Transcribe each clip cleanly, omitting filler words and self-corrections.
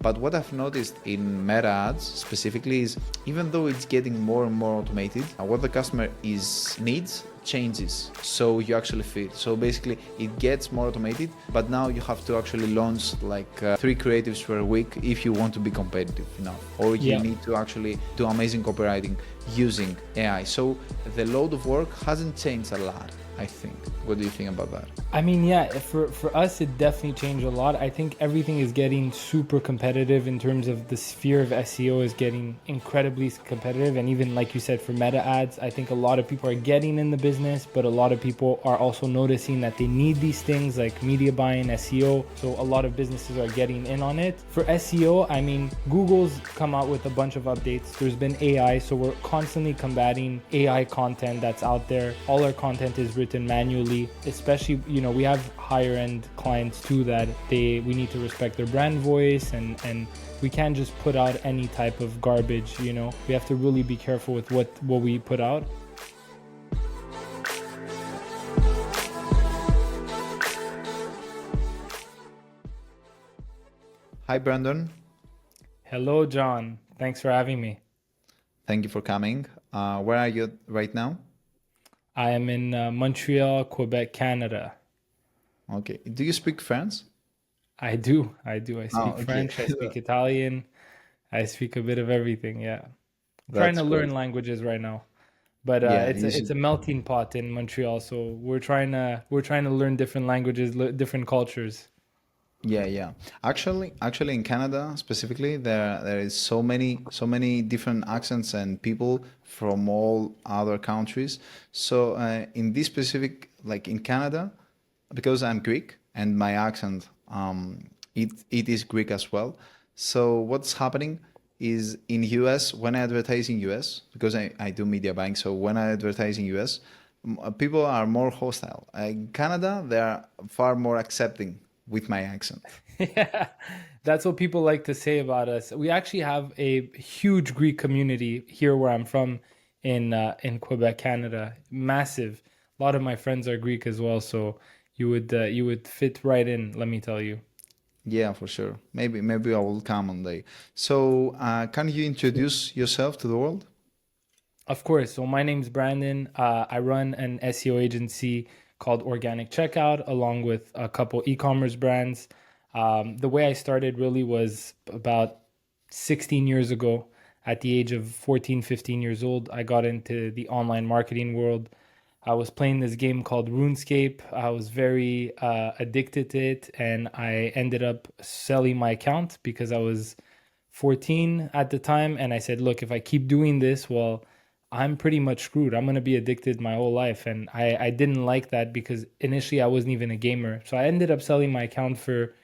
But what I've noticed in Meta ads specifically is even though it's getting more and more automated, what the customer needs changes, so you actually fit. So basically it gets more automated, but now you have to actually launch like 3 creatives per week if you want to be competitive enough, or you need to actually do amazing copywriting using AI. So the load of work hasn't changed a lot, I think. What do you think about that? I mean, yeah, for us, it definitely changed a lot. I think everything is getting super competitive in terms of the sphere of SEO is getting incredibly competitive. And even like you said, for meta ads, I think a lot of people are getting in the business, but a lot of people are also noticing that they need these things like media buying, SEO. So a lot of businesses are getting in on it. For SEO, I mean, Google's come out with a bunch of updates. There's been AI, so we're constantly combating AI content that's out there. All our content is written manually, especially, you know, we have higher end clients too that we need to respect their brand voice, and we can't just put out any type of garbage, you know. We have to really be careful with what we put out. Hi Brandon. Hello John, thanks for having me. Thank you for coming. Where are you right now? I am in Montreal, Quebec, Canada. Okay. Do you speak French? I do. I speak Okay. French, I speak Italian, I speak a bit of everything, yeah. I'm trying That's to great. learn languages right now. But Yeah, it's you it's should. a melting pot in Montreal, so we're trying to learn different languages, different cultures. Yeah. Actually, in Canada specifically, there is so many different accents and people from all other countries. So in this specific, like in Canada, because I'm Greek and my accent, it is Greek as well. So what's happening is in US when I advertise in US, because I do media buying. So when I advertise in US, people are more hostile. In Canada, they are far more accepting with my accent. Yeah, that's what people like to say about us. We actually have a huge Greek community here where I'm from in Quebec, Canada. Massive. A lot of my friends are Greek as well, so you would fit right in, let me tell you. Yeah, for sure. Maybe I will come one day. So, can you introduce yourself to the world? Of course. So my name's Brandon. I run an SEO agency called Organic Checkout, along with a couple e-commerce brands. The way I started really was about 16 years ago. At the age of 14, 15 years old, I got into the online marketing world. I was playing this game called RuneScape. I was very addicted to it, and I ended up selling my account because I was 14 at the time. And I said, look, if I keep doing this, well, I'm pretty much screwed. I'm going to be addicted my whole life. And I didn't like that because initially I wasn't even a gamer. So I ended up selling my account for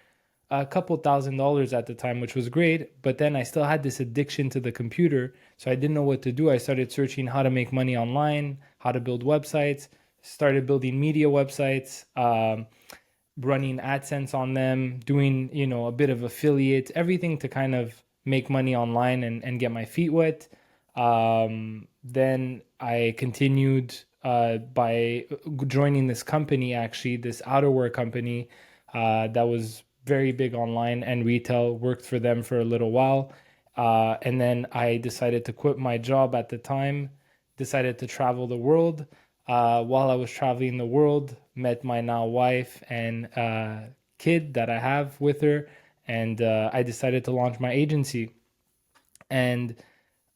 a couple $1,000s at the time, which was great. But then I still had this addiction to the computer. So I didn't know what to do. I started searching how to make money online, how to build websites, started building media websites, running AdSense on them, doing, you know, a bit of affiliate, everything to kind of make money online and get my feet wet. Then I continued by joining this company, actually, this outerwear company that was very big online and retail, worked for them for a little while. And then I decided to quit my job at the time, decided to travel the world. While I was traveling the world, met my now wife and kid that I have with her, and I decided to launch my agency. And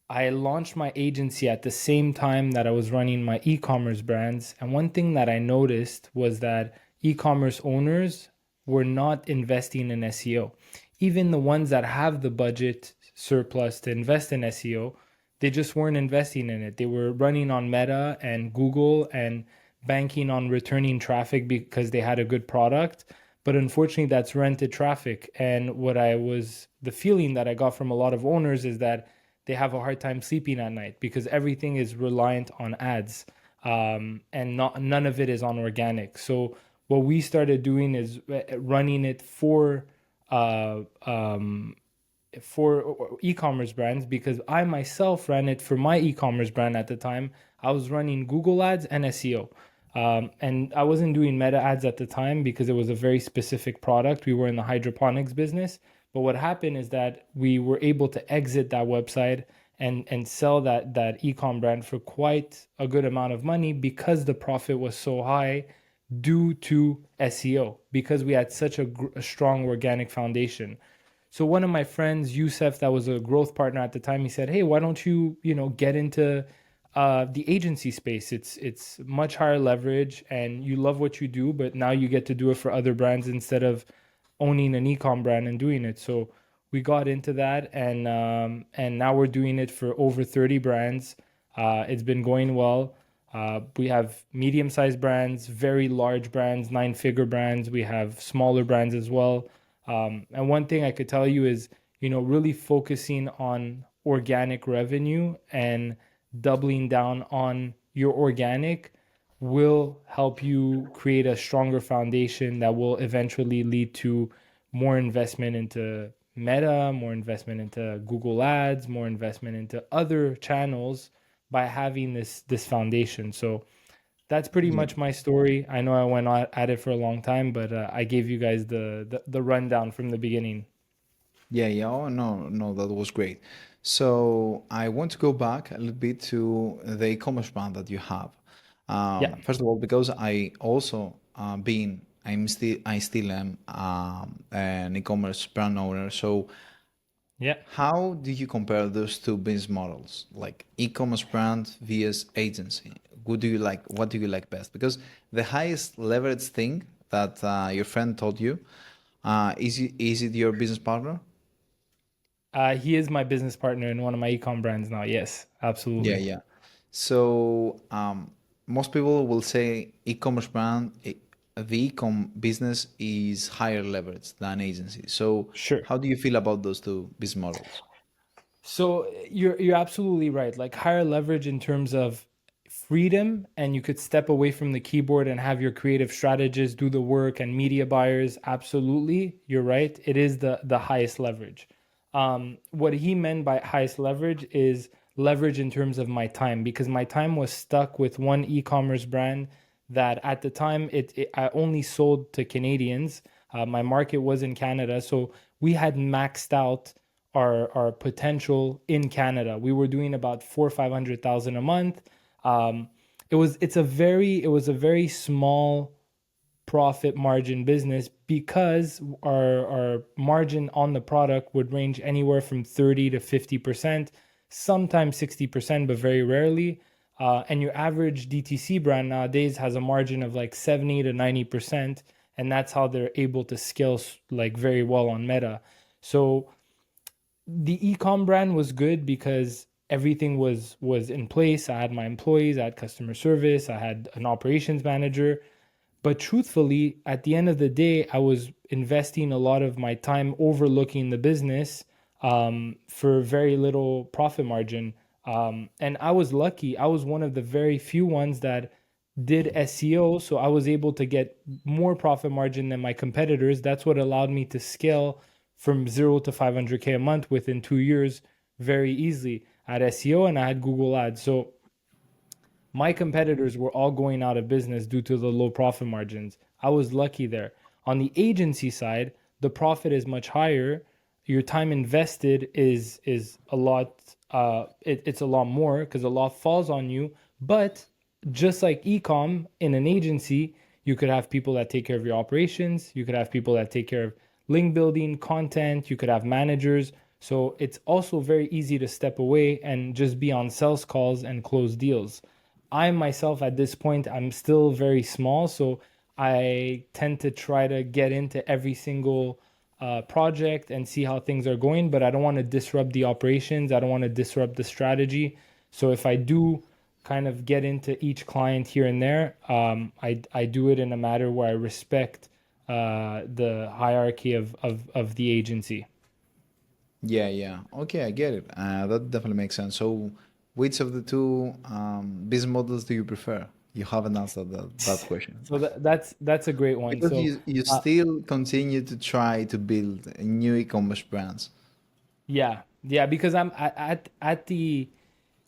I launched my agency at the same time that I was running my e-commerce brands. And one thing that I noticed was that e-commerce owners were not investing in SEO. Even the ones that have the budget surplus to invest in SEO, they just weren't investing in it. They were running on Meta and Google and banking on returning traffic because they had a good product. But unfortunately, that's rented traffic. And the feeling that I got from a lot of owners is that they have a hard time sleeping at night because everything is reliant on ads, and none of it is on organic. So what we started doing is running it uh, um, for e-commerce brands, because I myself ran it for my e-commerce brand at the time. I was running Google ads and SEO. And I wasn't doing meta ads at the time because it was a very specific product. We were in the hydroponics business, But what happened is that we were able to exit that website and sell that ecom brand for quite a good amount of money because the profit was so high due to SEO, because we had such a strong organic foundation. So one of my friends, Yusef, that was a growth partner at the time, he said, "Hey, why don't you, get into the agency space? It's much higher leverage, and you love what you do, but now you get to do it for other brands instead of owning an ecom brand and doing it." So we got into that, and now we're doing it for over 30 brands. It's been going well. We have medium-sized brands, very large brands, nine-figure brands. We have smaller brands as well. And one thing I could tell you is, really focusing on organic revenue and doubling down on your organic will help you create a stronger foundation that will eventually lead to more investment into Meta, more investment into Google Ads, more investment into other channels by having this foundation. So that's pretty Yeah. much my story. I know I went at it for a long time, but I gave you guys the rundown from the beginning. Yeah, yeah. Oh, no, no, that was great. So I want to go back a little bit to the e-commerce brand that you have. Yeah, First of all, because I also I still am an e-commerce brand owner. So yeah. how do you compare those two business models, like e-commerce brand vs agency? What do you like? What do you like best? Because the highest leverage thing that your friend told you, is it your business partner? He is my business partner in one of my ecom brands now. Yes, Yeah, absolutely. yeah. So most people will say e-commerce the e-com business is higher leverage than agency. So Sure. how do you feel about those two business models? So you're absolutely right. Like higher leverage in terms of freedom, and you could step away from the keyboard and have your creative strategists do the work and media buyers. Absolutely, you're right. It is the highest leverage. What he meant by highest leverage is leverage in terms of my time, because my time was stuck with one e-commerce brand that at the time I only sold to Canadians. My market was in Canada, so we had maxed out our potential in Canada. We were doing about 400,000 or 500,000 a month. Um, it was a very small profit margin business because our margin on the product would range anywhere from 30 to 50%, sometimes 60%, but very rarely. And your average DTC brand nowadays has a margin of like 70 to 90%, and that's how they're able to scale like very well on Meta. So the ecom brand was good because everything was in place. I had my employees, I had customer service, I had an operations manager. But truthfully, at the end of the day, I was investing a lot of my time overlooking the business for very little profit margin. And I was lucky. I was one of the very few ones that did SEO. So I was able to get more profit margin than my competitors. That's what allowed me to scale from 0 to 500K a month within 2 years very easily. I had SEO and I had Google Ads. So my competitors were all going out of business due to the low profit margins. I was lucky there. On the agency side, the profit is much higher. Your time invested is a lot. It's a lot more because a lot falls on you. But just like ecom in an agency, you could have people that take care of your operations. You could have people that take care of link building, content. You could have managers. So it's also very easy to step away and just be on sales calls and close deals. I myself at this point, I'm still very small, so I tend to try to get into every single project and see how things are going, but I don't want to disrupt the operations. I don't want to disrupt the strategy. So if I do kind of get into each client here and there, I do it in a manner where I respect the hierarchy of the agency. Yeah, yeah. Okay, I get it. That definitely makes sense. So which of the two business models do you prefer? You haven't answered that question. So that's a great one. Because So you still continue to try to build new e-commerce brands. yeah, yeah, because I'm at the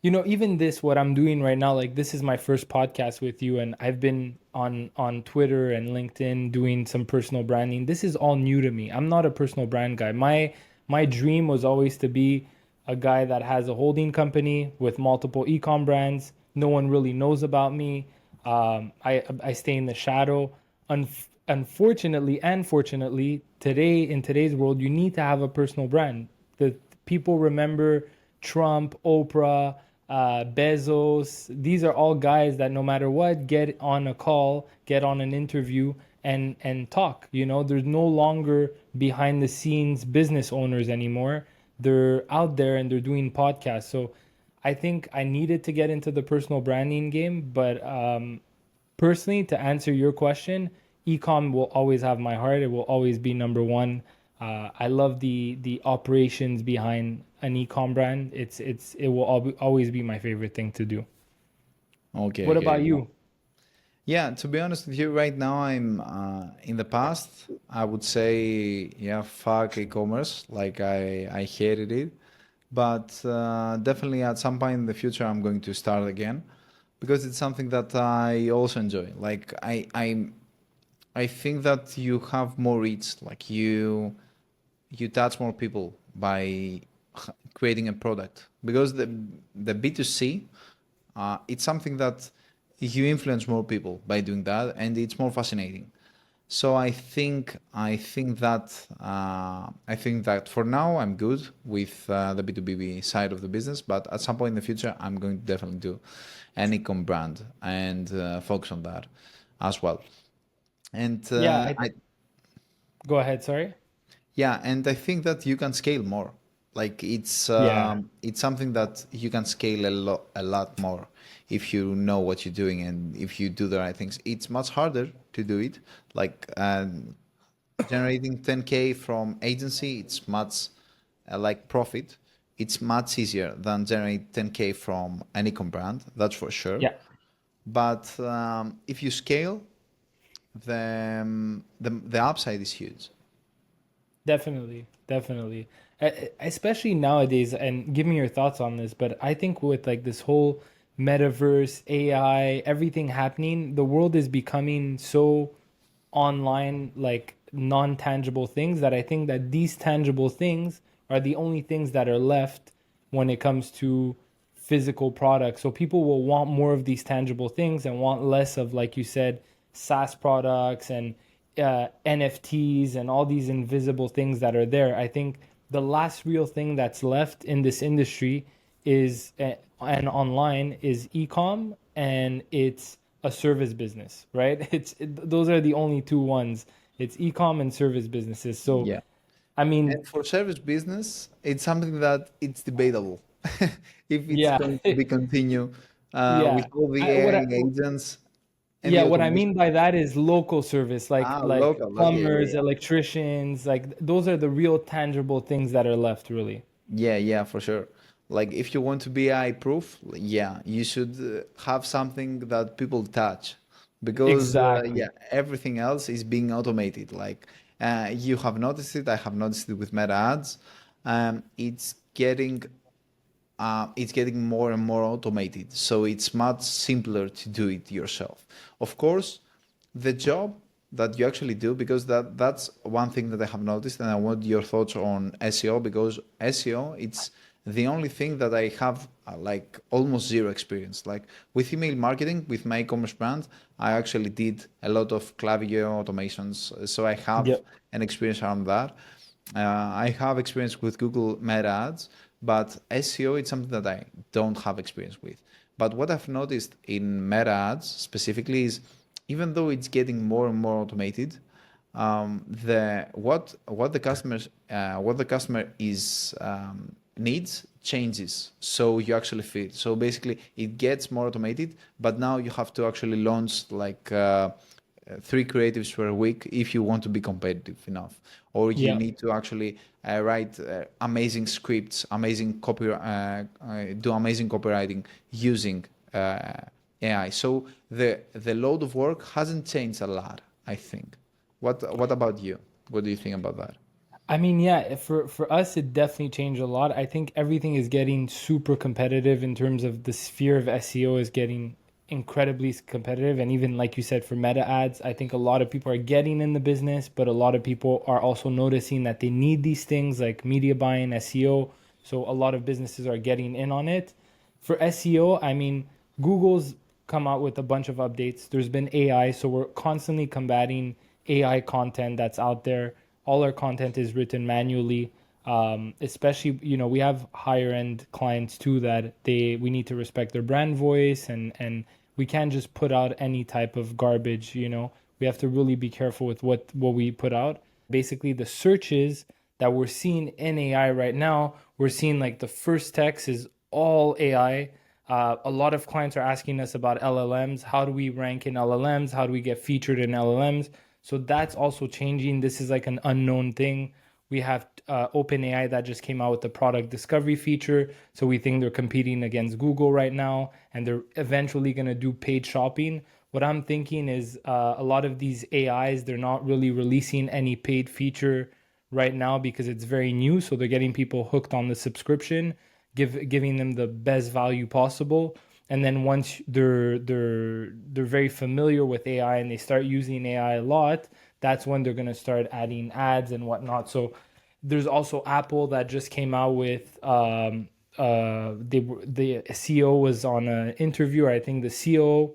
Even this, what I'm doing right now, like this is my first podcast with you, and I've been on Twitter and LinkedIn doing some personal branding. This is all new to me. I'm not a personal brand guy. My dream was always to be a guy that has a holding company with multiple ecom brands. No one really knows about me. I stay in the shadow. Unfortunately and fortunately, today in today's world, you need to have a personal brand. The people remember Trump, Oprah, Bezos. These are all guys that no matter what, get on a call, get on an interview, and talk. There's no longer behind the scenes business owners anymore. They're out there and they're doing podcasts. So I think I needed to get into the personal branding game, but personally, to answer your question, ecom will always have my heart. It will always be number one. I love the operations behind an ecom brand. It will always be my favorite thing to do. Okay, What okay. about you? Yeah, to be honest with you, right now I'm in the past, I would say, yeah, fuck e-commerce. Like I hated it. But definitely at some point in the future I'm going to start again because it's something that I also enjoy. Like I think that you have more reach, like you touch more people by creating a product because the B2C it's something that you influence more people by doing that, and it's more fascinating. So I think that for now I'm good with the B2B side of the business, but at some point in the future I'm going to definitely do an e-com brand and focus on that as well. And Yeah, go ahead. Sorry. yeah, and I think that you can scale more. Like Yeah. it's something that you can scale a lot more if you know what you're doing and if you do the right things. It's much harder to do it. Like generating 10K from agency, it's much like profit. It's much easier than generate 10K from an ecom brand. That's for sure. Yeah. But if you scale, the upside is huge. Definitely, definitely. Especially nowadays, and give me your thoughts on this, but I think with like this whole metaverse, AI, everything happening, the world is becoming so online, like non-tangible things, that I think that these tangible things are the only things that are left when it comes to physical products. So people will want more of these tangible things and want less of, like you said, SaaS products and NFTs and all these invisible things that are there. I think the last real thing that's left in this industry is and online is ecom, and it's a service business, right? Those are the only two ones. It's ecom and service businesses. So, Yeah. I mean, And for service business, it's something that it's debatable if it's yeah, going to be continue with yeah. all the I, what AI I, agents and yeah, the what I mean automation. by that is local service, like Local. Yeah, yeah, plumbers, yeah. electricians, like those are the real tangible things that are left, really. Yeah, yeah, for sure. Like if you want to be AI proof, yeah, you should have something that people touch because Exactly. yeah, everything else is being automated. Like you have noticed it, I have noticed it with Meta ads. It's getting more and more automated. So it's much simpler to do it yourself. Of course, the job that you actually do, because that's one thing that I have noticed, and I want your thoughts on SEO because SEO it's the only thing that I have like almost zero experience. Like with email marketing, with my e-commerce brand, I actually did a lot of Klaviyo automations, so I have Yep. an experience around that. I have experience with Google Meta Ads, but SEO is something that I don't have experience with. But what I've noticed in Meta Ads specifically is even though it's getting more and more automated, the what the customer is needs changes. So you actually fit. So basically, it gets more automated, but now you have to actually launch like 3 creatives per week if you want to be competitive enough, or you Yep. need to actually write amazing scripts, do amazing copywriting using AI. So the load of work hasn't changed a lot, I think. What about you? What do you think about that? I mean, yeah, for us, it definitely changed a lot. I think everything is getting super competitive in terms of the sphere of SEO is getting incredibly competitive. And even like you said, for meta ads, I think a lot of people are getting in the business, but a lot of people are also noticing that they need these things like media buying, SEO. So a lot of businesses are getting in on it. For SEO, I mean, Google's come out with a bunch of updates. There's been AI, so we're constantly combating AI content that's out there. All our content is written manually. Especially, we have higher end clients too that we need to respect their brand voice, and we can't just put out any type of garbage. We have to really be careful with what we put out. Basically, the searches that we're seeing in AI right now, we're seeing like the first text is all AI. A lot of clients are asking us about LLMs. How do we rank in LLMs? How do we get featured in LLMs? So that's also changing. This is like an unknown thing. We have OpenAI that just came out with the product discovery feature. So we think they're competing against Google right now, and they're eventually going to do paid shopping. What I'm thinking is a lot of these AIs, they're not really releasing any paid feature right now because it's very new. So they're getting people hooked on the subscription, giving them the best value possible. And then once they're very familiar with AI and they start using AI a lot, that's when they're gonna start adding ads and whatnot. So there's also Apple that just came out with the CEO was on an interview, or I think the CEO,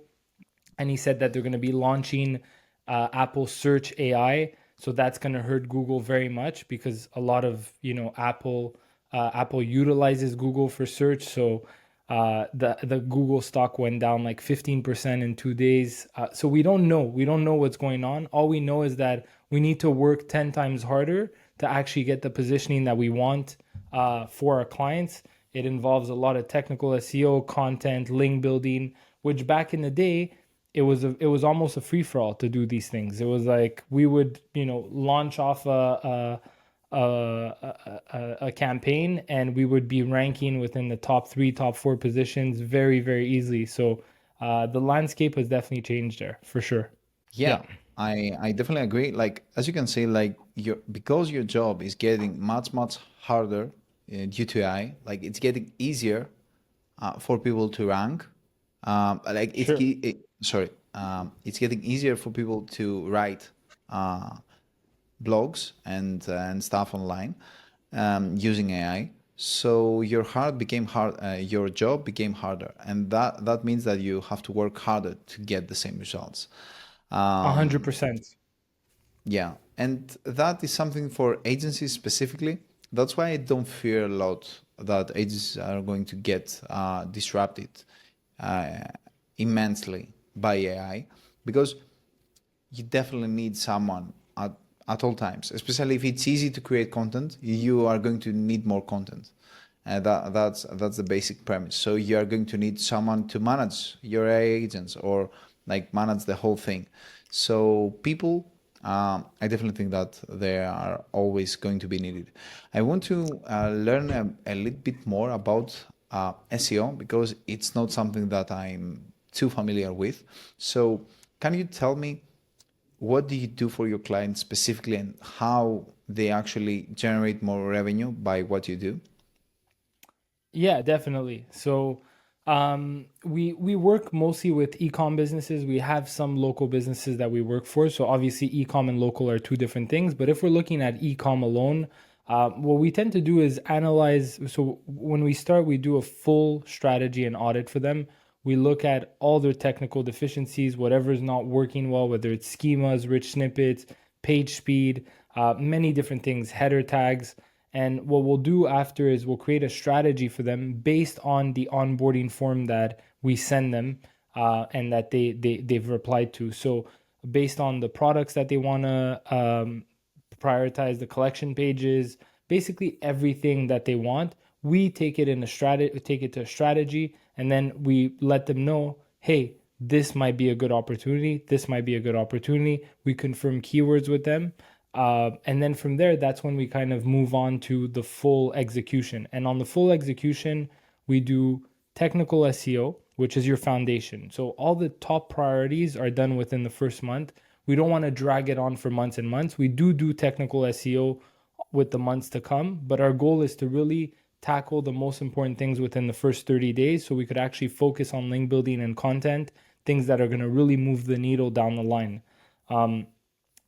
and he said that they're going to be launching Apple Search AI. So that's going to hurt Google very much because a lot of Apple utilizes Google for search. So the Google stock went down like 15% in 2 days. So we don't know what's going on. All we know is that we need to work 10 times harder to actually get the positioning that we want for our clients. It involves a lot of technical SEO, content, link building, which back in the day it was almost a free for all to do these things. It was like we would launch off a campaign, and we would be ranking within the top three, top four positions very, very easily. So the landscape has definitely changed there for sure. Yeah, Yeah, I definitely agree. Like as you can see, like because your job is getting much harder due to AI, like it's getting easier for people to rank. Like sure. sorry, it's getting easier for people to write blogs and stuff online using AI. So your job became harder, and that means that you have to work harder to get the same results. A hundred Um, percent. yeah, and that is something for agencies specifically. That's why I don't fear a lot that agencies are going to get disrupted uh, immensely by AI, because you definitely need someone at all times, especially if it's easy to create content. You are going to need more content. That's the basic premise. So you are going to need someone to manage your AI agents, or like manage the whole thing. So people, I definitely think that they are always going to be needed. I want to learn a little bit more about SEO, because it's not something that I'm too familiar with. So can you tell me, what do you do for your clients specifically, and how they actually generate more revenue by what you do? Yeah, definitely. So we work mostly with e-com businesses. We have some local businesses that we work for. So obviously e-com and local are two different things. But if we're looking at e-com alone, what we tend to do is analyze. So when we start, we do a full strategy and audit for them. We look at all their technical deficiencies, whatever is not working well, whether it's schemas, rich snippets, page speed, many different things, header tags. And what we'll do after is we'll create a strategy for them based on the onboarding form that we send them and that they've replied to. So based on the products that they want to prioritize, the collection pages, basically everything that they want, we take it to a strategy, and then we let them know, hey, this might be a good opportunity. This might be a good opportunity. We confirm keywords with them. And then from there, that's when we kind of move on to the full execution. And on the full execution, we do technical SEO, which is your foundation. So all the top priorities are done within the first month. We don't want to drag it on for months and months. We do technical SEO with the months to come. But our goal is to really tackle the most important things within the first 30 days so we could actually focus on link building and content, things that are going to really move the needle down the line.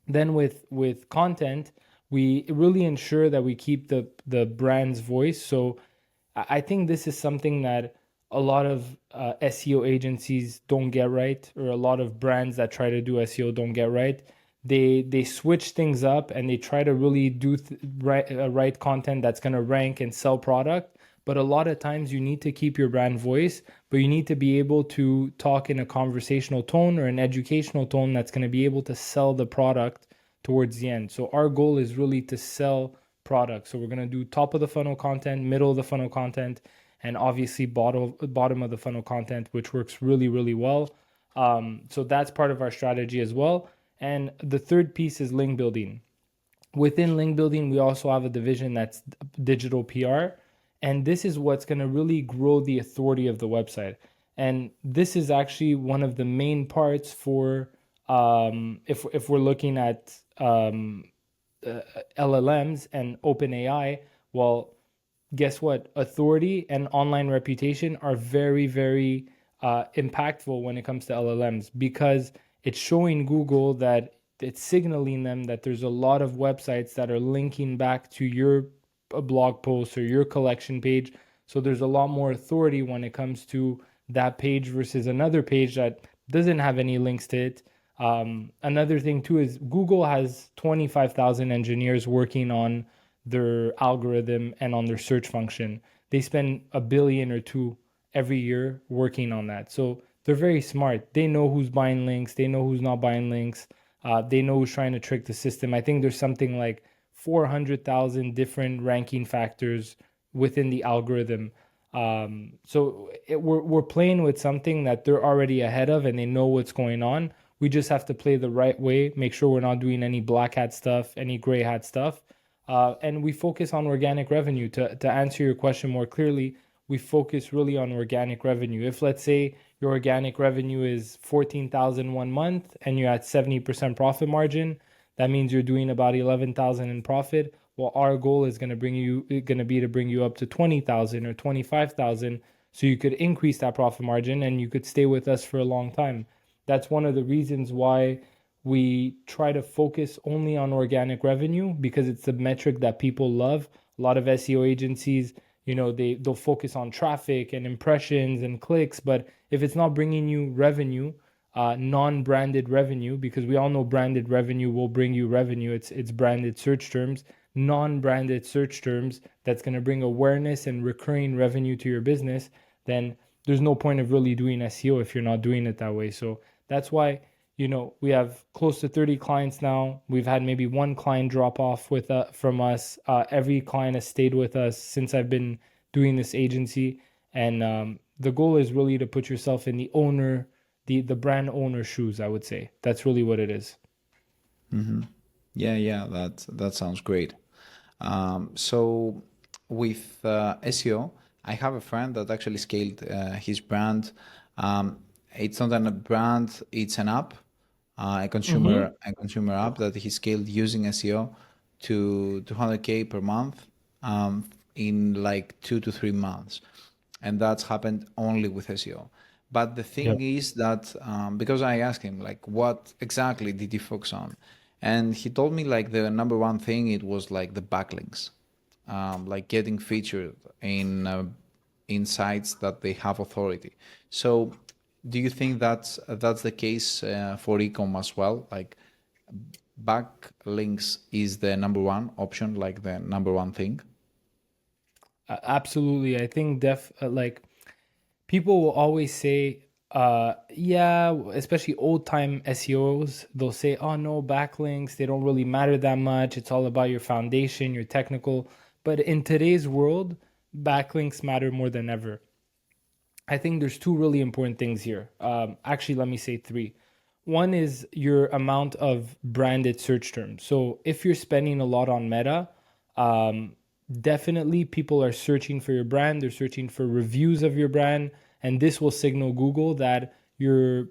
Then with content, we really ensure that we keep the brand's voice. So I think this is something that a lot of SEO agencies don't get right, or a lot of brands that try to do SEO don't get right. They switch things up and they try to really do right content that's going to rank and sell product. But a lot of times you need to keep your brand voice, but you need to be able to talk in a conversational tone or an educational tone that's going to be able to sell the product towards the end. So our goal is really to sell products. So we're going to do top of the funnel content, middle of the funnel content, and obviously bottom of the funnel content, which works really, really well. So that's part of our strategy as well. And the third piece is link building. Within link building, we also have a division that's digital PR. And this is what's going to really grow the authority of the website. And this is actually one of the main parts for if we're looking at LLMs and OpenAI. Well, guess what? Authority and online reputation are very, very impactful when it comes to LLMs, because it's showing Google that it's signaling them that there's a lot of websites that are linking back to your blog post or your collection page. So there's a lot more authority when it comes to that page versus another page that doesn't have any links to it. Another thing too is Google has 25,000 engineers working on their algorithm and on their search function. They spend a billion or two every year working on that. So they're very smart. They know who's buying links. They know who's not buying links. They know who's trying to trick the system. I think there's something like 400,000 different ranking factors within the algorithm. We're playing with something that they're already ahead of and they know what's going on. We just have to play the right way, make sure we're not doing any black hat stuff, any gray hat stuff. And we focus on organic revenue. To answer your question more clearly, we focus really on organic revenue. If let's say your organic revenue is 14,000 one month and you're at 70% profit margin, that means you're doing about 11,000 in profit. Well, our goal is going to be to bring you up to 20,000 or 25,000, so you could increase that profit margin and you could stay with us for a long time. That's one of the reasons why we try to focus only on organic revenue, because it's the metric that people love. A lot of SEO agencies, they'll focus on traffic and impressions and clicks, but if it's not bringing you revenue, non-branded revenue, because we all know branded revenue will bring you revenue. It's branded search terms, non-branded search terms that's going to bring awareness and recurring revenue to your business. Then there's no point of really doing SEO if you're not doing it that way. So that's why we have close to 30 clients now. We've had maybe one client drop off from us. Every client has stayed with us since I've been doing this agency. And the goal is really to put yourself in the brand owner shoes, I would say. That's really what it is. Yeah, that sounds great. So with SEO, I have a friend that actually scaled his brand. It's not a brand, it's an app, a consumer app that he scaled using SEO to 200K per month in like 2 to 3 months. And that's happened only with SEO. But the thing is that because I asked him like, what exactly did he focus on? And he told me like the number one thing, it was like the backlinks, like getting featured in sites that they have authority. So do you think that's the case for ecom as well? Like backlinks is the number one option, like the number one thing? Absolutely. I think like people will always say, yeah, especially old time SEOs, they'll say, oh no, backlinks, they don't really matter that much. It's all about your foundation, your technical. But in today's world, backlinks matter more than ever. I think there's two really important things here. Actually, let me say three. One is your amount of branded search terms. So if you're spending a lot on Meta, definitely people are searching for your brand. They're searching for reviews of your brand. And this will signal Google that you're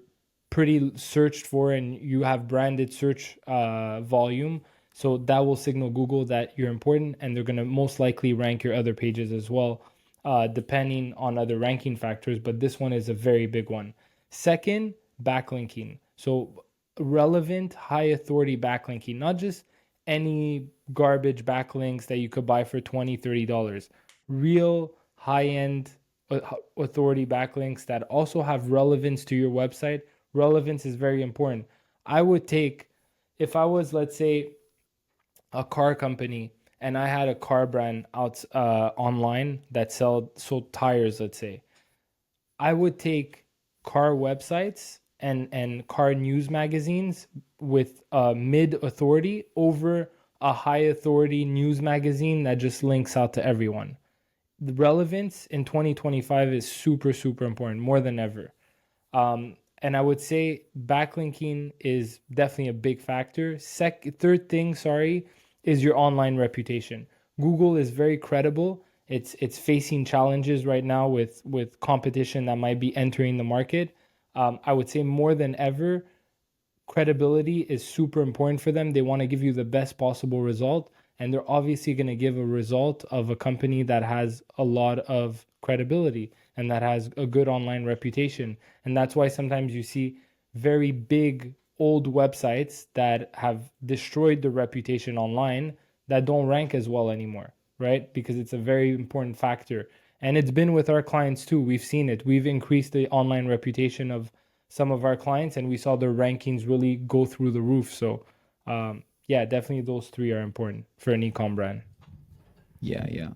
pretty searched for and you have branded search volume. So that will signal Google that you're important, and they're going to most likely rank your other pages as well, depending on other ranking factors. But this one is a very big one. Second, backlinking. So relevant, high authority backlinking, not just any garbage backlinks that you could buy for $20, $30. Real high end authority backlinks that also have relevance to your website. Relevance is very important. I would take, if I was, let's say, a car company and I had a car brand out online that sold tires, let's say, I would take car websites and car news magazines with mid authority over a high authority news magazine that just links out to everyone. The relevance in 2025 is super, super important, more than ever. And I would say backlinking is definitely a big factor. Third thing, sorry, is your online reputation. Google is very credible. It's facing challenges right now with competition that might be entering the market. I would say more than ever, credibility is super important for them. They want to give you the best possible result, and they're obviously going to give a result of a company that has a lot of credibility and that has a good online reputation. And that's why sometimes you see very big old websites that have destroyed the reputation online that don't rank as well anymore, right? Because it's a very important factor. And it's been with our clients too. We've seen it. We've increased the online reputation of some of our clients, and we saw their rankings really go through the roof. So, yeah, definitely those three are important for an ecom brand. Yeah, yeah.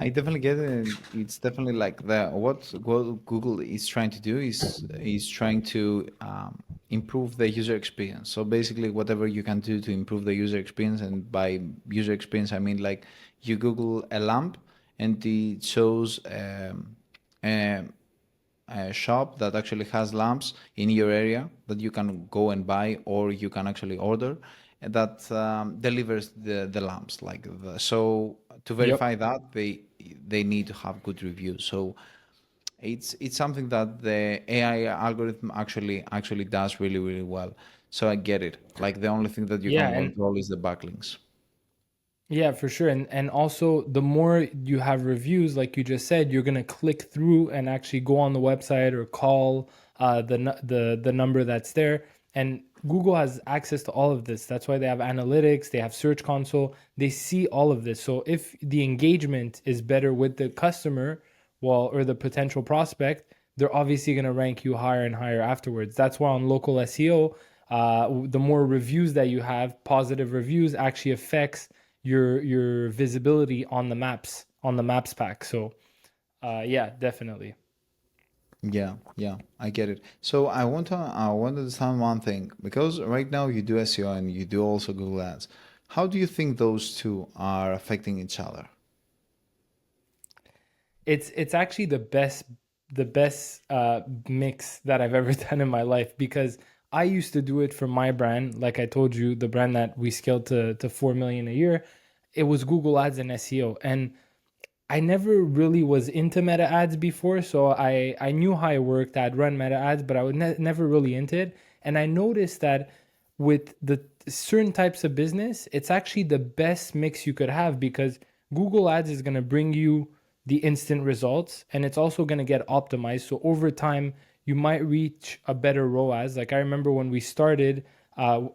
I definitely get it. It's definitely like what Google is trying to do is trying to improve the user experience. So basically, whatever you can do to improve the user experience, and by user experience, I mean like you Google a lamp and it shows um, a shop that actually has lamps in your area that you can go and buy, or you can actually order, and that delivers the lamps so to Yep. verify that they need to have good reviews. So it's something that the AI algorithm actually does really really well. So I get it, like the only thing that you Yeah, can and control is the backlinks. yeah, for sure. And also the more you have reviews, like you just said, you're gonna click through and actually go on the website or call the number that's there. And Google has access to all of this. That's why they have analytics, they have Search Console, they see all of this. So if the engagement is better with the customer, well, or the potential prospect, they're obviously gonna rank you higher and higher afterwards. That's why on local SEO, the more reviews that you have, positive reviews actually affects your visibility on the maps pack. So yeah, definitely. Yeah, yeah, I get it. So I want to understand one thing, because right now you do SEO and you do also Google Ads. How do you think those two are affecting each other? It's actually the best mix that I've ever done in my life, because I used to do it for my brand. Like I told you, the brand that we scaled to 4 million a year, it was Google Ads and SEO. And I never really was into meta ads before, so I knew how it worked. I'd run meta ads, but I was never really into it. And I noticed that with the certain types of business, it's actually the best mix you could have, because Google Ads is going to bring you the instant results, and it's also going to get optimized. So over time, you might reach a better ROAS. Like I remember when we started,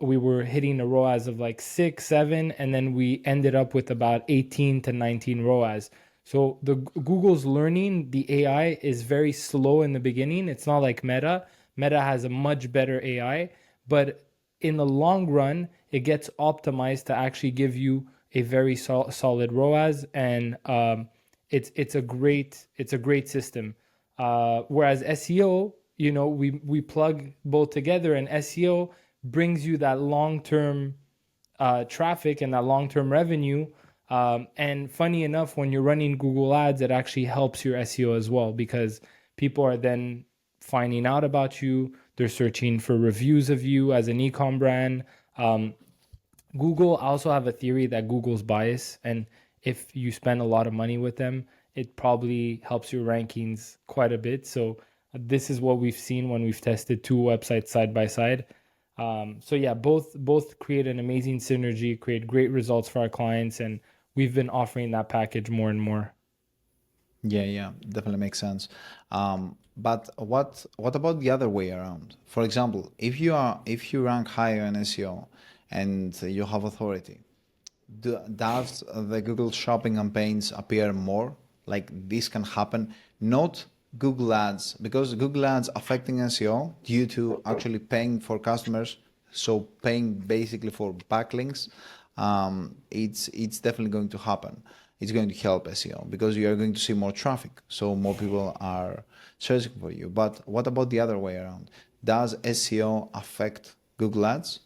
we were hitting a ROAS of like 6, 7, and then we ended up with about 18 to 19 ROAS. So the Google's learning, the AI is very slow in the beginning. It's not like Meta. Meta has a much better AI, but in the long run, it gets optimized to actually give you a very solid ROAS, and it's a great system. Whereas SEO, we plug both together, and SEO brings you that long term traffic and that long term revenue. And funny enough, when you're running Google Ads, it actually helps your SEO as well, because people are then finding out about you. They're searching for reviews of you as an ecom brand. Um, Google, I also have a theory that Google's bias, and if you spend a lot of money with them, it probably helps your rankings quite a bit. So this is what we've seen when we've tested two websites side by side. So yeah, both create an amazing synergy, create great results for our clients, and we've been offering that package more and more. Yeah, yeah, definitely makes sense. But what about the other way around? For example, if you rank higher in SEO and you have authority, does the Google shopping campaigns appear more? Like this can happen, not Google ads, because Google ads affecting SEO due to actually paying for customers, so paying basically for backlinks. It's definitely going to happen. It's going to help SEO because you are going to see more traffic, so more people are searching for you. But what about the other way around? Does SEO affect Google ads?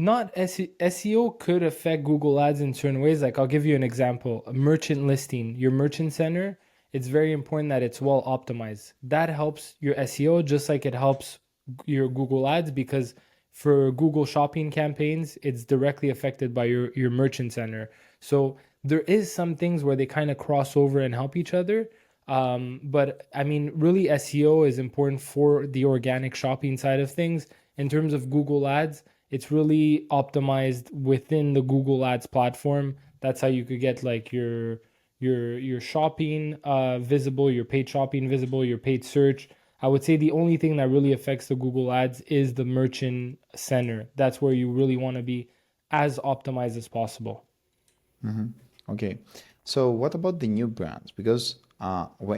Not SEO could affect Google Ads in certain ways. Like I'll give you an example: a merchant listing, your merchant center. It's very important that it's well optimized. That helps your SEO just like it helps your Google Ads, because for Google shopping campaigns, it's directly affected by your merchant center. So there is some things where they kind of cross over and help each other. But I mean, really, SEO is important for the organic shopping side of things. In terms of Google Ads, it's really optimized within the Google Ads platform. That's how you could get like your shopping visible, your paid shopping visible, your paid search. I would say the only thing that really affects the Google Ads is the merchant center. That's where you really want to be as optimized as possible. Okay, so what about the new brands? Because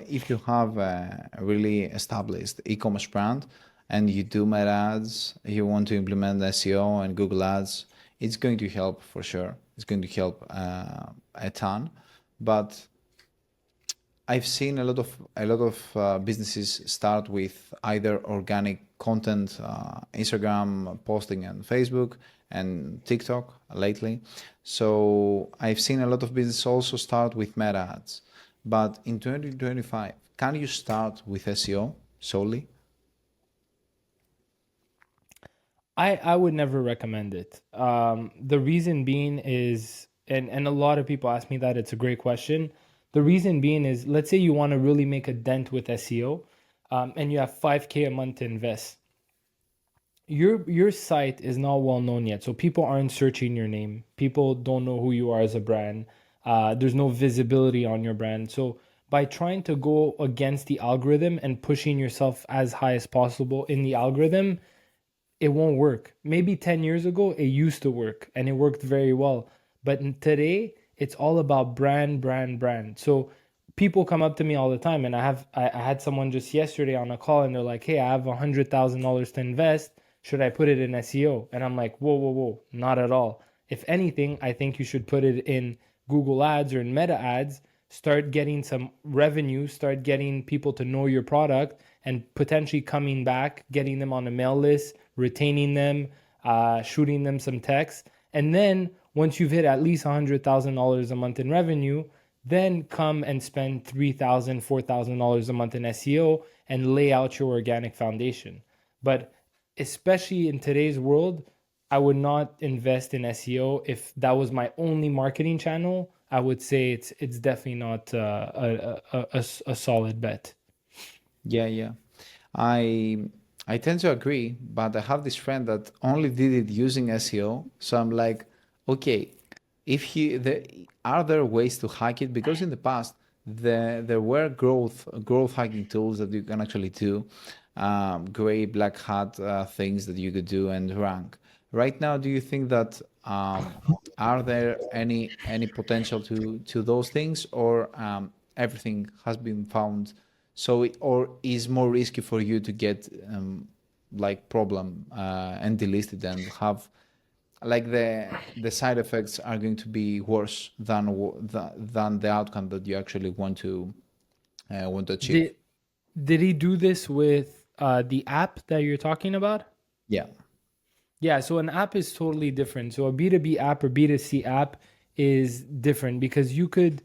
if you have a really established e-commerce brand and you do meta ads, you want to implement SEO and Google Ads, it's going to help for sure. It's going to help a ton. But I've seen a lot of businesses start with either organic content, Instagram posting and Facebook and TikTok lately. So I've seen a lot of businesses also start with meta ads. But in 2025, can you start with SEO solely? I would never recommend it. The reason being is, and a lot of people ask me that, it's a great question. The reason being is, let's say you want to really make a dent with SEO, and you have 5K a month to invest. Your site is not well known yet, so people aren't searching your name. People don't know who you are as a brand. There's no visibility on your brand. So by trying to go against the algorithm and pushing yourself as high as possible in the algorithm, it won't work. Maybe 10 years ago, it used to work and it worked very well. But today, it's all about brand, brand, brand. So people come up to me all the time, and I had someone just yesterday on a call, and they're like, "Hey, I have $100,000 to invest. Should I put it in SEO?" And I'm like, "Whoa, whoa, whoa, not at all. If anything, I think you should put it in Google Ads or in Meta Ads. Start getting some revenue, start getting people to know your product, and potentially coming back, getting them on a mail list, retaining them, shooting them some text. And then once you've hit at least $100,000 a month in revenue, then come and spend $3,000, $4,000 a month in SEO and lay out your organic foundation." But especially in today's world, I would not invest in SEO. If that was my only marketing channel, I would say it's definitely not a solid bet. Yeah, yeah. I I tend to agree, but I have this friend that only did it using SEO. So I'm like, okay, if he are there ways to hack it? Because in the past there were growth hacking tools that you can actually do, gray black hat things that you could do and rank. Right now, do you think that are there any potential to those things, or everything has been found? So, or is more risky for you to get like problem and delete it and have like the side effects are going to be worse than than the outcome that you actually want to achieve. Did did he do this with the app that you're talking about? Yeah. Yeah, so an app is totally different. So a B2B app or B2C app is different, because you could,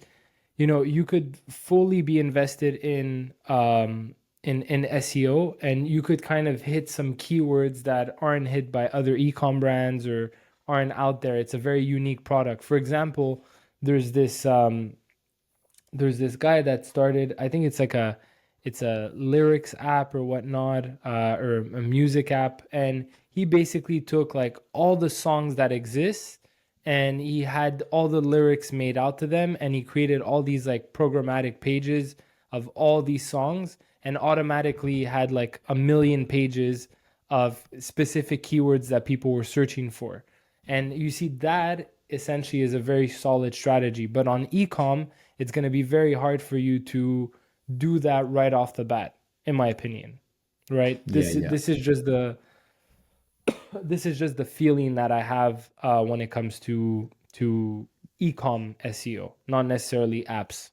you could fully be invested in SEO, and you could kind of hit some keywords that aren't hit by other e-com brands or aren't out there. It's a very unique product. For example, there's this there's this guy that started, I think it's like it's a lyrics app or whatnot, or a music app. And he basically took like all the songs that exist and he had all the lyrics made out to them, and he created all these like programmatic pages of all these songs, and automatically had like a million pages of specific keywords that people were searching for. And you see that essentially is a very solid strategy. But on ecom, it's going to be very hard for you to do that right off the bat, in my opinion. Right? Yeah, yeah. This is just the feeling that I have when it comes to ecom SEO, not necessarily apps.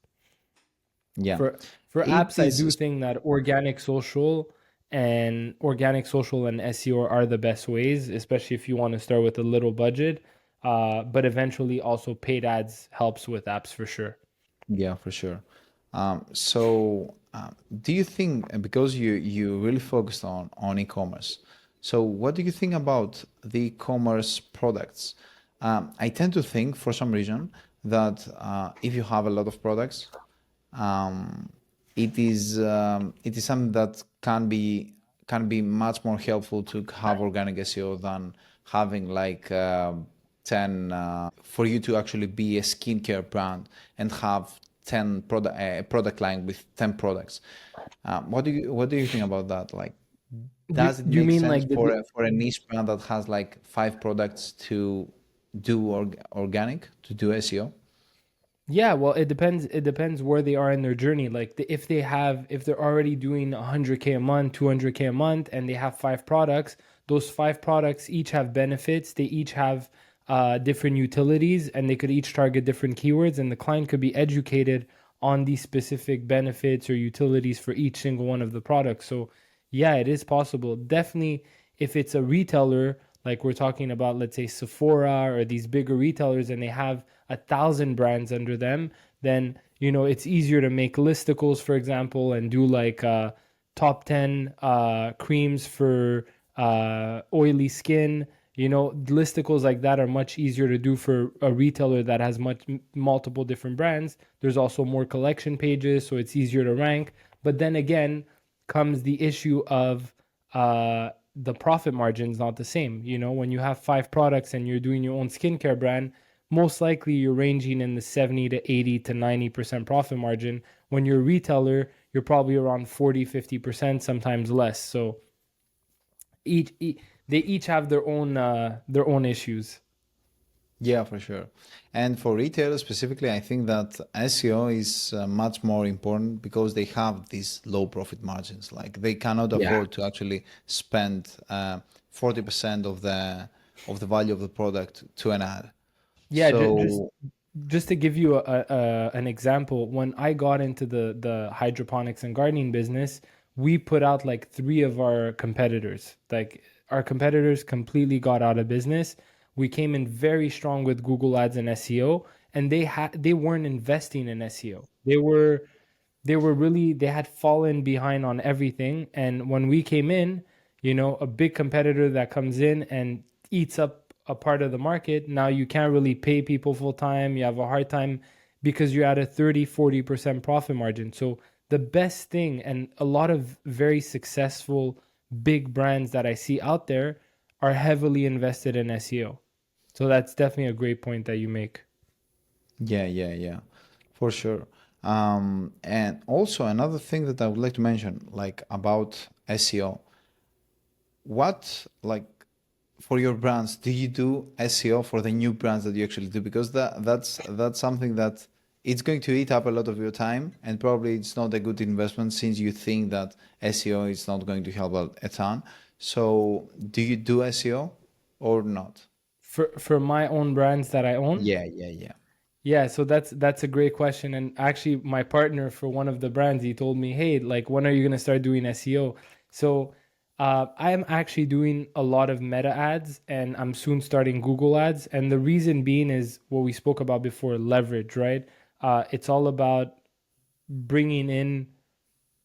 Yeah, For it apps, I do is. think that organic social and SEO are the best ways, especially if you want to start with a little budget. But eventually, also paid ads helps with apps for sure. Yeah, for sure. Do you think, because you really focused on e-commerce, so what do you think about the e-commerce products? I tend to think, for some reason, that if you have a lot of products, um, it is something that can be much more helpful to have organic SEO than having like 10 for you to actually be a skincare brand and have 10 product line with 10 products. What do you think about that? Like, does it Do you make mean sense like for a niche brand that has like 5 products to do organic, to do SEO? Yeah, well, it depends. It depends where they are in their journey. Like if they're already doing 100K a month, 200K a month, and they have 5 products, those 5 products each have benefits. They each have different utilities, and they could each target different keywords. And the client could be educated on these specific benefits or utilities for each single one of the products. So, yeah, it is possible. Definitely, if it's a retailer, like we're talking about, let's say Sephora or these bigger retailers, and they have 1,000 brands under them, then it's easier to make listicles, for example, and do like top 10 creams for oily skin. Listicles like that are much easier to do for a retailer that has multiple different brands. There's also more collection pages, so it's easier to rank. But then again comes the issue of the profit margin is not the same. When you have 5 products and you're doing your own skincare brand, most likely you're ranging in the 70 to 80 to 90% profit margin. When you're a retailer, you're probably around 40-50%, sometimes less. So each, they each have their own issues. Yeah, for sure. And for retailers specifically, I think that SEO is much more important because they have these low profit margins. Like, they cannot Yeah. afford to actually spend 40% of the value of the product to an ad. Yeah, just So just to give you an example, when I got into the hydroponics and gardening business, we put out like 3 of our competitors. Like, our competitors completely got out of business. We came in very strong with Google Ads and SEO, and they weren't investing in SEO. They had fallen behind on everything. And when we came in, a big competitor that comes in and eats up a part of the market, now you can't really pay people full time. You have a hard time because you're at a 30-40% profit margin. So the best thing, and a lot of very successful big brands that I see out there are heavily invested in SEO. So that's definitely a great point that you make. yeah, yeah, yeah, for sure. And also another thing that I would like to mention, like about SEO, what, like, for your brands, do you do SEO for the new brands that you actually do? Because that's something that it's going to eat up a lot of your time, and probably it's not a good investment since you think that SEO is not going to help a ton. So do you do SEO or not? For my own brands that I own, Yeah, yeah, yeah. yeah, so that's a great question. And actually, my partner for one of the brands, he told me, "Hey, like, when are you gonna start doing SEO?" So, I'm actually doing a lot of Meta ads, and I'm soon starting Google ads. And the reason being is what we spoke about before: leverage, right? It's all about bringing in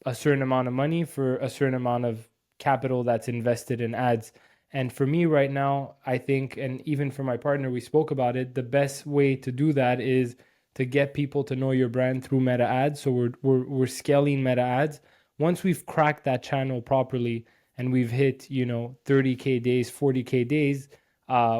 a certain amount of money for a certain amount of capital that's invested in ads. And for me right now, I think, and even for my partner, we spoke about it, the best way to do that is to get people to know your brand through meta ads. So we're scaling meta ads. once we've cracked that channel properly and we've hit, 30K days, 40K days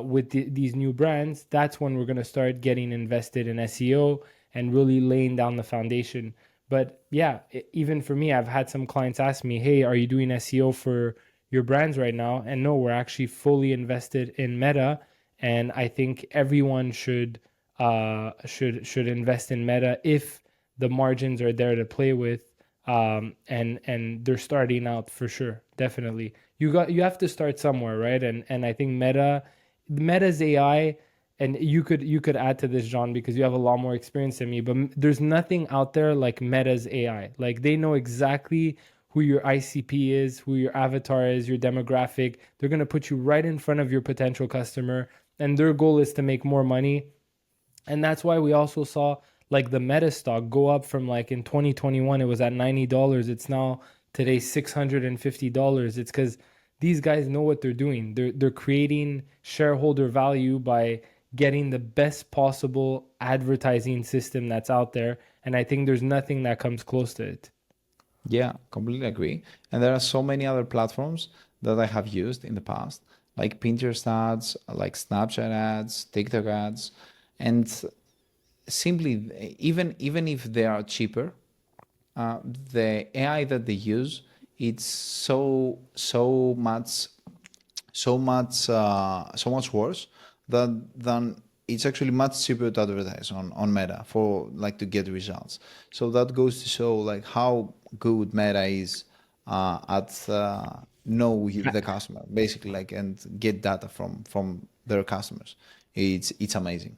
with these new brands, that's when we're going to start getting invested in SEO and really laying down the foundation. But yeah, even for me, I've had some clients ask me, hey, are you doing SEO for your brands right now? And no, we're actually fully invested in Meta. And I think everyone should invest in Meta if the margins are there to play with, and they're starting out for sure. Definitely, you have to start somewhere, right? And I think Meta's AI, and you could add to this, John, because you have a lot more experience than me. But there's nothing out there like Meta's AI. Like they know exactly who your ICP is, who your avatar is, your demographic. They're gonna put you right in front of your potential customer, and their goal is to make more money. And that's why we also saw like the Meta stock go up from, like, in 2021 it was at $90. It's now today $650. It's because these guys know what they're doing. They're creating shareholder value by getting the best possible advertising system that's out there. And I think there's nothing that comes close to it. Yeah, completely agree. And there are so many other platforms that I have used in the past, like Pinterest ads, like Snapchat ads, TikTok ads, and simply even if they are cheaper, the AI that they use, it's so much worse than it's actually much cheaper to advertise on Meta for like to get results. So that goes to show like how good Meta is at know the customer basically, like, and get data from their customers. It's amazing.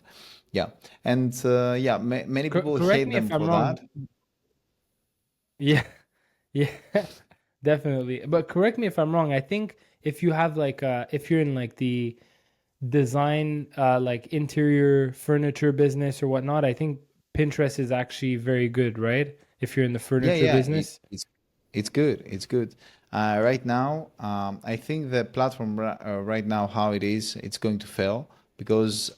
Yeah, and yeah, many people Correct hate me if them I'm for wrong. that. Yeah, yeah, definitely. But correct me if I'm wrong. I think if you have like if you're in like the design, like interior furniture business or whatnot, I think Pinterest is actually very good, right? If you're in the Yeah, furniture yeah, business. it's good. It's good. Right now, I think the platform right now, how it is, it's going to fail because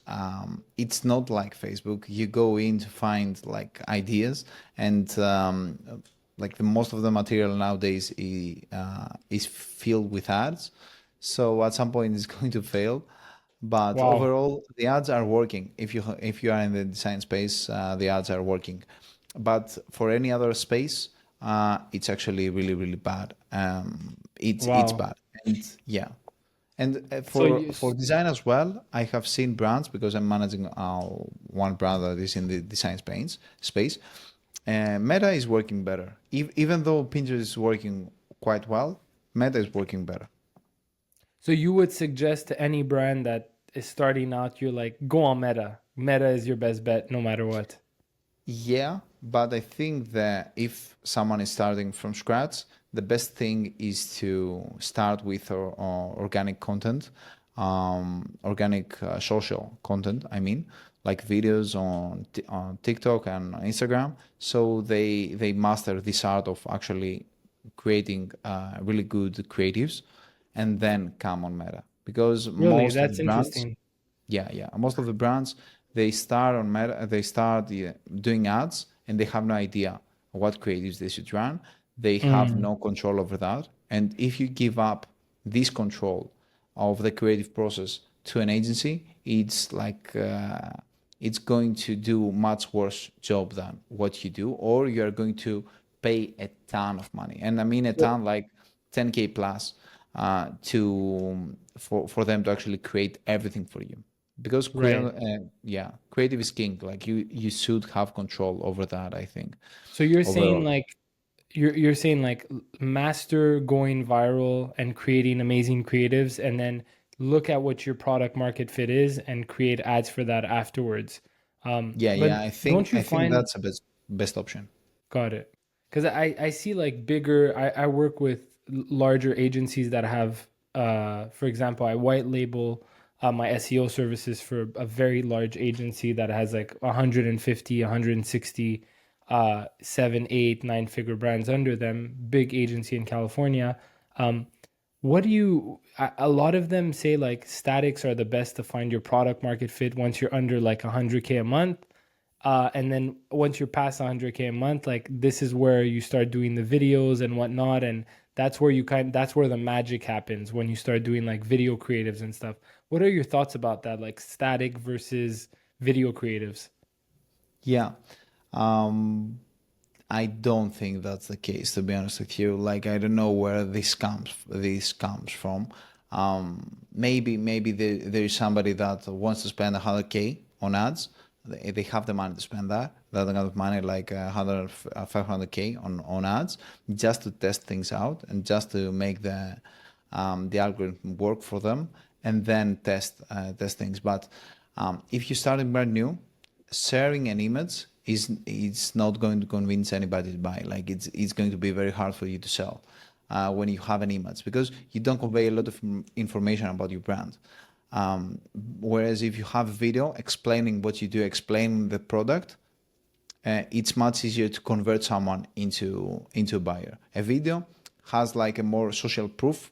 it's not like Facebook. You go in to find like ideas, and like the most of the material nowadays is filled with ads. So at some point, it's going to fail. But Wow. overall, the ads are working. If you are in the design space, the ads are working. But for any other space, it's actually really bad. It's Wow. bad, and yeah. And So for design as well, I have seen brands because I'm managing one brand that is in the design space. Meta is working better, even though Pinterest is working quite well. Meta is working better. so you would suggest to any brand that is starting out, you're like, go on Meta. Meta is your best bet no matter what. Yeah, but I think that if someone is starting from scratch, the best thing is to start with organic content, organic social content. I mean, like videos on TikTok and Instagram. So they master this art of actually creating really good creatives, and then come on Meta because Really, most of the that's brands, interesting. yeah, yeah. Most of the brands, they start on Meta, they start doing ads, and they have no idea what creatives they should run. They have Mm. no control over that. And if you give up this control of the creative process to an agency, it's like it's going to do much worse job than what you do, or you are going to pay a ton of money. And I mean a So, ton, like 10K plus, to for them to actually create everything for you, because right. yeah, creative is king. Like you should have control over that, I think, So you're saying overall. like you're saying like master going viral and creating amazing creatives, and then look at what your product market fit is and create ads for that afterwards. Yeah, But yeah, don't you I think find, that's a best option. got it? Because I see like bigger. I work with larger agencies that have, for example, I white label my SEO services for a very large agency that has like 150, 160, 7, 8, 9 figure brands under them. Big agency in California. Um, what do you? A lot of them say like statics are the best to find your product market fit once you're under like 100K a month. And then once you're past 100K a month, like this is where you start doing the videos and whatnot, and that's where the magic happens when you start doing like video creatives and stuff. What are your thoughts about that, like static versus video creatives? Yeah. Um, I don't think that's the case, to be honest with you. Like, I don't know where this comes from. Maybe there is somebody that wants to spend 100K on ads. They have the money to spend that kind of money, like 100, 500K on ads, just to test things out and just to make the algorithm work for them, and then test things. But if you're starting brand new, sharing an image is it's not going to convince anybody to buy. Like, it's going to be very hard for you to sell when you have an image, because you don't convey a lot of information about your brand. Um, Whereas if you have a video explaining what you do, explaining the product, it's much easier to convert someone into a buyer. A video has like a more social proof,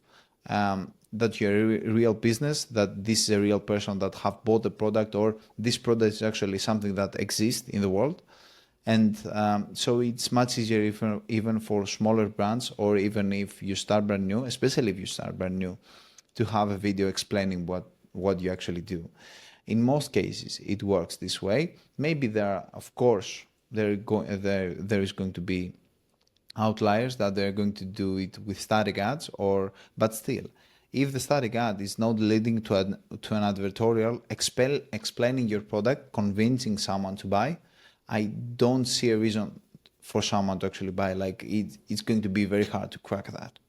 that you're a real business, that this is a real person that have bought the product, or this product is actually something that exists in the world. And so it's much easier even for smaller brands, or even if you start brand new, especially if you start brand new, to have a video explaining what you actually do. In most cases, it works this way. Maybe of course, there is going to be outliers that they're going to do it with static ads, but still, if the static ad is not leading to an advertorial explaining your product, convincing someone to buy, I don't see a reason for someone to actually buy. Like, it's going to be very hard to crack that.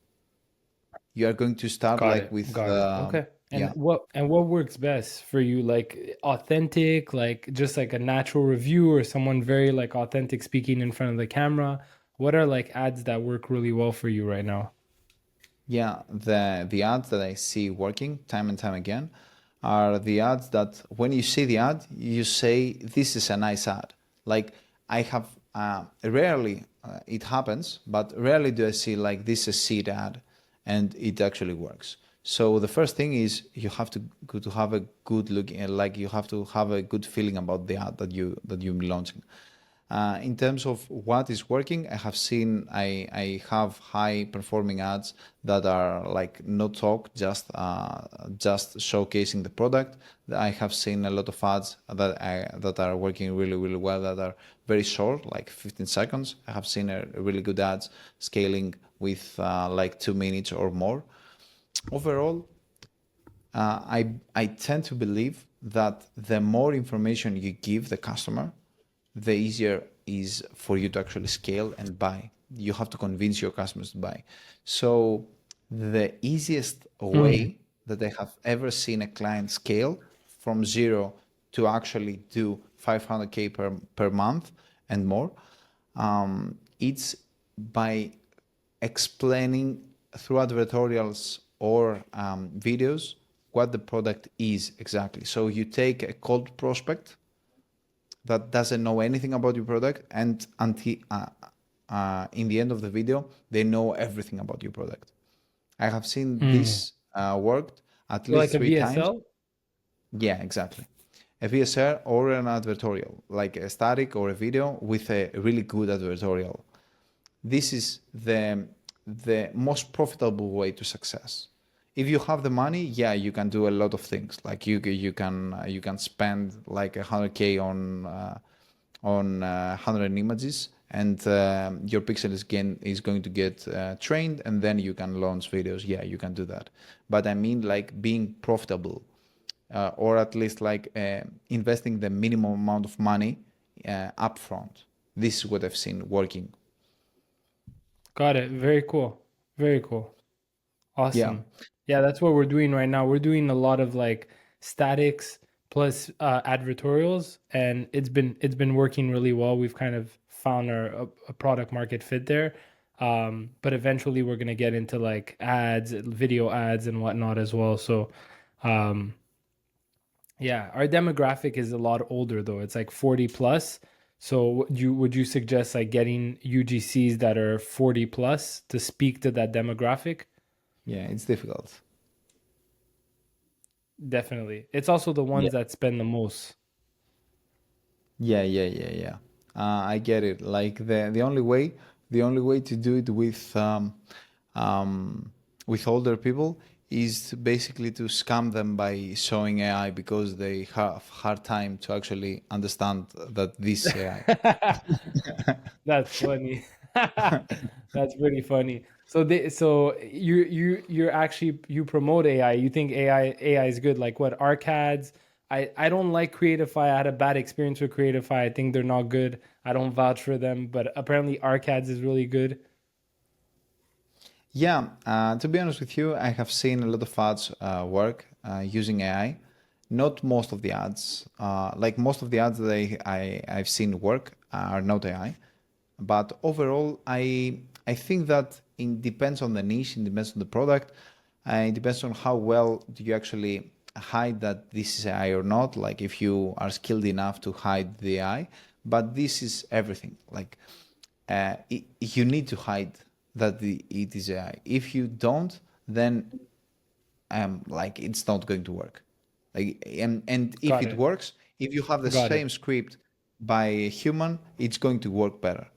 You are going to start Got like it. with Got it. Okay. yeah. And what works best for you? Like authentic, like just like a natural review or someone very like authentic speaking in front of the camera? What are like ads that work really well for you right now? Yeah, the ads that I see working time and time again are the ads that when you see the ad, you say, "This is a nice ad." Like, I have rarely it happens, but rarely do I see like this a seed ad, and it actually works. So the first thing is you have to have a good look, like you have to have a good feeling about the ad that you're launching. In terms of what is working, I have high performing ads that are like no talk, just showcasing the product. I have seen a lot of ads that are working really really well, that are very short, like 15 seconds. I have seen a really good ads scaling with like 2 minutes or more. Overall, I tend to believe that the more information you give the customer, the easier is for you to actually scale and buy. You have to convince your customers to buy. So the easiest Mm. way that I have ever seen a client scale from zero to actually do 500K per month and more, it's by explaining through advertorials or videos what the product is exactly. So you take a cold prospect that doesn't know anything about your product, and until in the end of the video, they know everything about your product. I have seen Mm. this worked at So like least a 3 times. VSL? Yeah, exactly. A VSR or an advertorial, like a static or a video with a really good advertorial. This is the most profitable way to success. If you have the money, yeah, you can do a lot of things. Like you can spend like 100K on 100 images, and your pixel is going to get trained, and then you can launch videos. Yeah, you can do that. But I mean, like, being profitable, or at least like investing the minimum amount of money upfront. This is what I've seen working. Got it. Very cool. Very cool. Yeah. Awesome. Yeah, that's what we're doing right now. We're doing a lot of like statics plus advertorials, and it's been working really well. We've kind of found a product market fit there. But eventually we're gonna get into like ads, video ads and whatnot as well. So um yeah, our demographic is a lot older though. It's like 40 plus. So would you suggest like getting UGCs that are 40 plus to speak to that demographic? Yeah, it's difficult. Definitely. It's also the Yeah. ones that spend the most. Yeah, yeah, yeah, yeah. I get it. Like the only way to do it with older people is basically to scam them by showing AI because they have hard time to actually understand that this is AI. That's funny. That's pretty funny. So you're actually you promote AI. You think AI is good. Like what Arcads? I don't like Creatify. I had a bad experience with Creatify. I think they're not good. I don't vouch for them, but apparently Arcads is really good. Yeah, to be honest with you, I have seen a lot of ads work using AI. Not most of the ads, like most of the ads that I've seen work are not AI. But overall, I think that it depends on the niche, it depends on the product, it depends on how well do you actually hide that this is AI or not. Like if you are skilled enough to hide the AI, but this is everything. Like you need to hide that it is AI. If you don't, then like it's not going to work. Like and if Got it it. works, if you have the Got same it. script by a human, it's going to work better.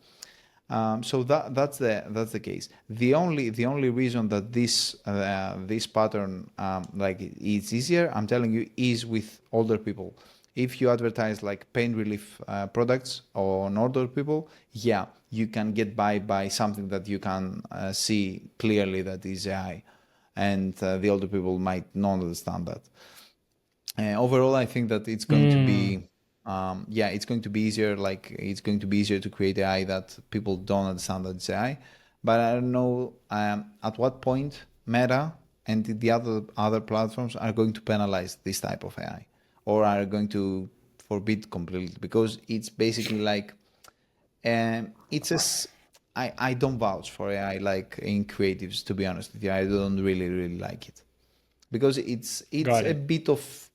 So that's the case. The only reason that this pattern like it's easier, I'm telling you, is with older people. If you advertise like pain relief products on older people, yeah, you can get by something that you can see clearly that is AI, and the older people might not understand that. Overall, I think that it's going to Mm, be, yeah, it's going to be easier. Like it's going to be easier to create AI that people don't understand that it's AI. But I don't know at what point Meta and the other platforms are going to penalize this type of AI, or are going to forbid completely, because it's basically like it's a I don't vouch for AI like in creatives, to be honest with you. I don't really like it because it's got a it. bit of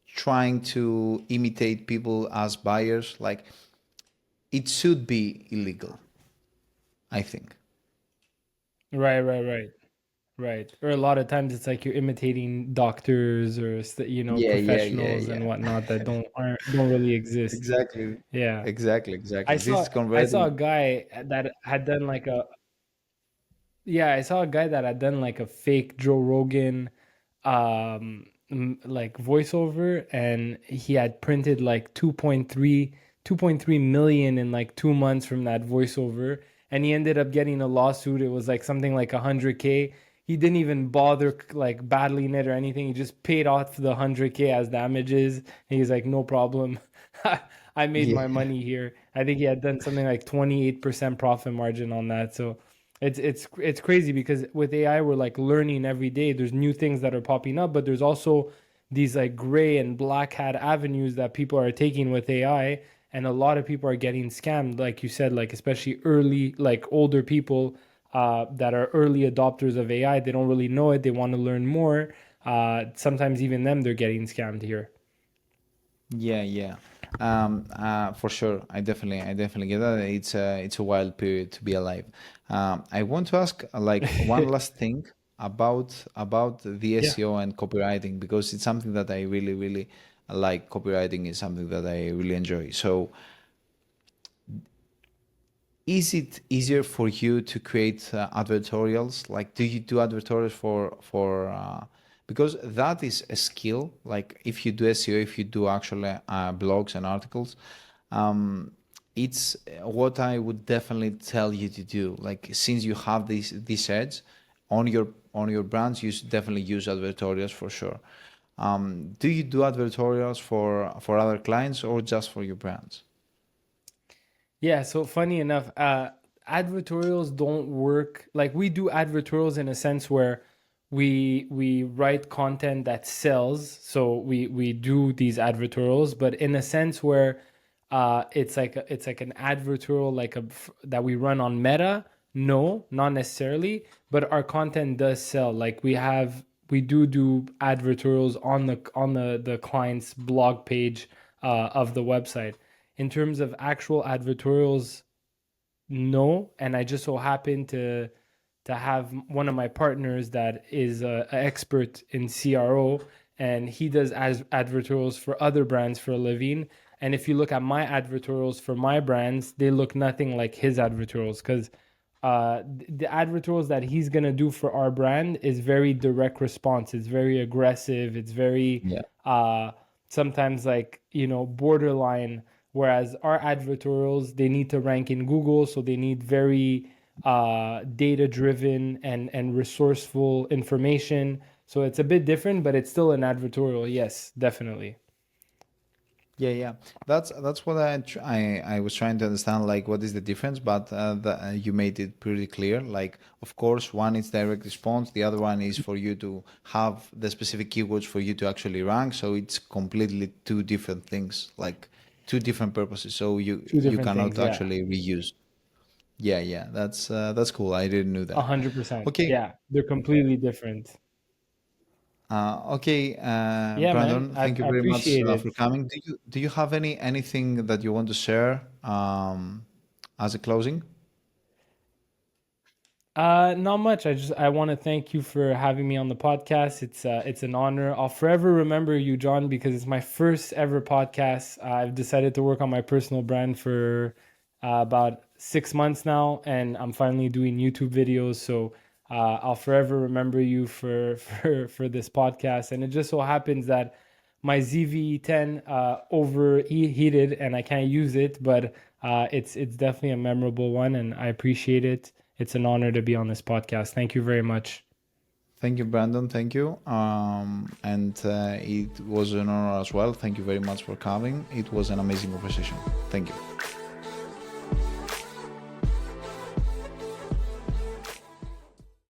trying to imitate people as buyers. Like it should be illegal, I think. Right, right, right. Right. Or a lot of times it's like you're imitating doctors or Yeah, yeah, yeah, professionals and yeah. whatnot that don't really exist. Exactly, Yeah. exactly, I exactly. This saw is I saw a converting. guy that had done like a yeah, I saw a guy that had done like a fake Joe Rogan like voiceover, and he had printed like 2.3 million in like 2 months from that voiceover, and he ended up getting a lawsuit. It was like something like 100K. He didn't even bother like battling it or anything. He just paid off the 100K as damages. And he's like, no problem. I made my Yeah, money here. I think he had done something like 28% profit margin on that. So it's crazy because with AI we're like learning every day. There's new things that are popping up, but there's also these like gray and black hat avenues that people are taking with AI, and a lot of people are getting scammed, like you said, like especially early, like older people that are early adopters of AI. They don't really know it. They want to learn more. Sometimes even them, they're getting scammed here. yeah, yeah. For sure. I definitely get that. It's a wild period to be alive. I want to ask like one last thing about the Yeah. SEO and copywriting, because it's something that I really like. Copywriting is something that I really enjoy. So, is it easier for you to create advertorials? Like, do you do advertorials for because that is a skill. Like, if you do SEO, if you do actually blogs and articles, um, it's what I would definitely tell you to do. Like, since you have these ads on your brands, you should definitely use advertorials for sure. Do you do advertorials for other clients or just for your brands? Yeah, so funny enough, advertorials don't work. Like we do advertorials in a sense where we write content that sells. So we do these advertorials, but in a sense where it's like an advertorial that we run on Meta. No, not necessarily, but our content does sell. Like we do advertorials on the client's blog page of the website. In terms of actual advertorials, no. And I just so happen to have one of my partners that is an expert in CRO, and he does advertorials for other brands for a living. And if you look at my advertorials for my brands, they look nothing like his advertorials, because the advertorials that he's gonna do for our brand is very direct response. It's very aggressive. It's very Yeah. sometimes like, borderline. Whereas our advertorials, they need to rank in Google, so they need very data driven and resourceful information. So it's a bit different, but it's still an advertorial. Yes, definitely. Yeah, yeah. That's what I was trying to understand, like what is the difference, but you made it pretty clear. Like, of course, one is direct response, the other one is for you to have the specific keywords for you to actually rank. So it's completely two different things, like two different purposes. So Two you different cannot things. Yeah. actually reuse. Yeah, yeah. That's cool. I didn't know that. 100%. Okay. Yeah. They're completely different. Okay, Yeah, man. Brandon, thank you I very much appreciate for it. coming. Do you have anything that you want to share as a closing? Not much. I want to thank you for having me on the podcast. It's an honor. I'll forever remember you, John, because it's my first ever podcast. I've decided to work on my personal brand for about 6 months now, and I'm finally doing YouTube videos. So I'll forever remember you for for this podcast. And it just so happens that my ZV-10 overheated and I can't use it, but it's definitely a memorable one, and I appreciate it. It's an honor to be on this podcast. Thank you very much. Thank you, Brandon. Thank you. And it was an honor as well. Thank you very much for coming. It was an amazing conversation. Thank you.